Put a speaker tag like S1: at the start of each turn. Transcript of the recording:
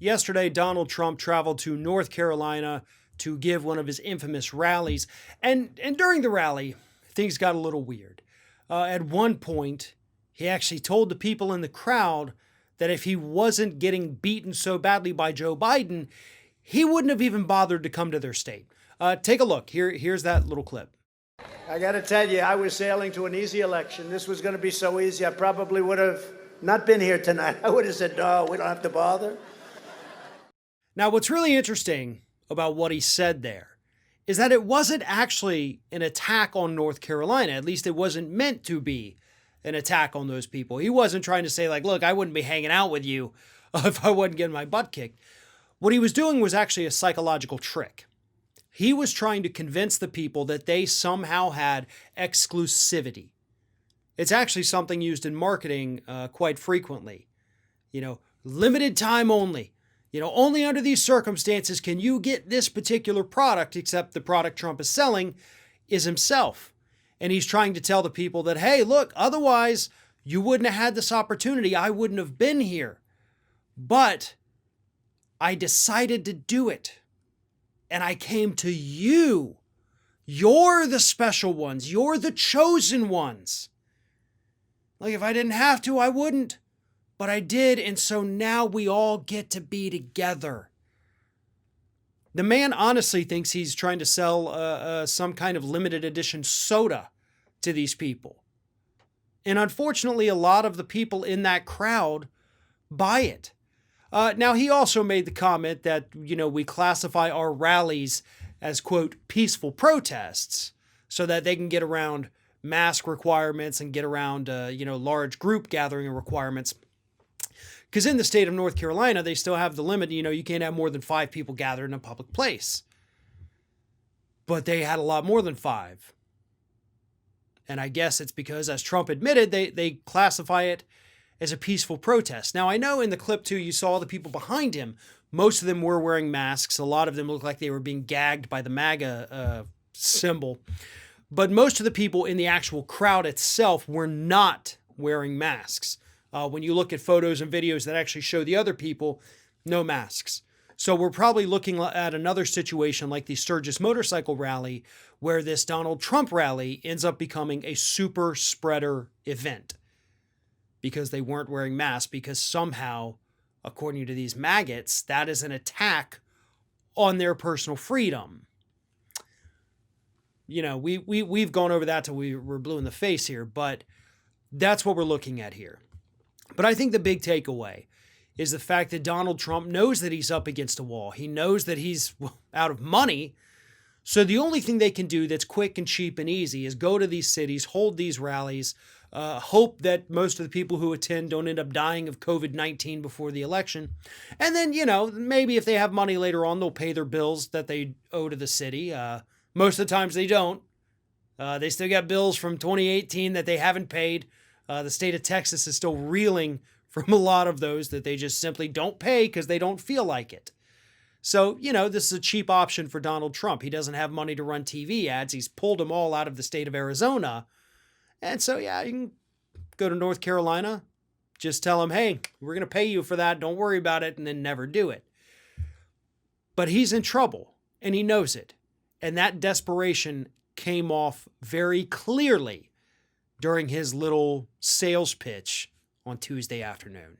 S1: Yesterday, Donald Trump traveled to North Carolina to give one of his infamous rallies. And during the rally, things got a little weird. At one point, he actually told the people in the crowd that if he wasn't getting beaten so badly by Joe Biden, he wouldn't have even bothered to come to their state. Take a look. Here's that little clip.
S2: I got to tell you, I was sailing to an easy election. This was going to be so easy, I probably would have not been here tonight. I would have said, no, we don't have to bother.
S1: Now, what's really interesting about what he said there is that it wasn't actually an attack on North Carolina. At least it wasn't meant to be an attack on those people. He wasn't trying to say, like, look, I wouldn't be hanging out with you if I wasn't getting my butt kicked. What he was doing was actually a psychological trick. He was trying to convince the people that they somehow had exclusivity. It's actually something used in marketing quite frequently. Limited time only. Only under these circumstances can you get this particular product, except the product Trump is selling is himself. And he's trying to tell the people that, hey, look, otherwise you wouldn't have had this opportunity. I wouldn't have been here. But I decided to do it. And I came to you. You're the special ones. You're the chosen ones. Like, if I didn't have to, I wouldn't. But I did, and so now we all get to be together. The man honestly thinks he's trying to sell some kind of limited edition soda to these people. And unfortunately, a lot of the people in that crowd buy it. Now, he also made the comment that, we classify our rallies as, quote, peaceful protests so that they can get around mask requirements and get around, large group gathering requirements. Because in the state of North Carolina, they still have the limit, you can't have more than 5 people gathered in a public place. But they had a lot more than 5. And I guess it's because, as Trump admitted, they classify it as a peaceful protest. Now, I know in the clip, too, you saw the people behind him. Most of them were wearing masks. A lot of them looked like they were being gagged by the MAGA symbol. But most of the people in the actual crowd itself were not wearing masks. When you look at photos and videos that actually show the other people, no masks. So we're probably looking at another situation like the Sturgis motorcycle rally, where this Donald Trump rally ends up becoming a super spreader event because they weren't wearing masks, because somehow, according to these maggots, that is an attack on their personal freedom. We've gone over that till we're blue in the face here, but that's what we're looking at here. But I think the big takeaway is the fact that Donald Trump knows that he's up against a wall. He knows that he's out of money. So the only thing they can do that's quick and cheap and easy is go to these cities, hold these rallies, hope that most of the people who attend don't end up dying of COVID-19 before the election. And then, maybe if they have money later on, they'll pay their bills that they owe to the city. Most of the times they don't. They still got bills from 2018 that they haven't paid. The state of Texas is still reeling from a lot of those that they just simply don't pay because they don't feel like it. So, this is a cheap option for Donald Trump. He doesn't have money to run TV ads. He's pulled them all out of the state of Arizona. And so, you can go to North Carolina, just tell him, hey, we're going to pay you for that. Don't worry about it, and then never do it. But he's in trouble, and he knows it. And that desperation came off very clearly during his little sales pitch on Tuesday afternoon.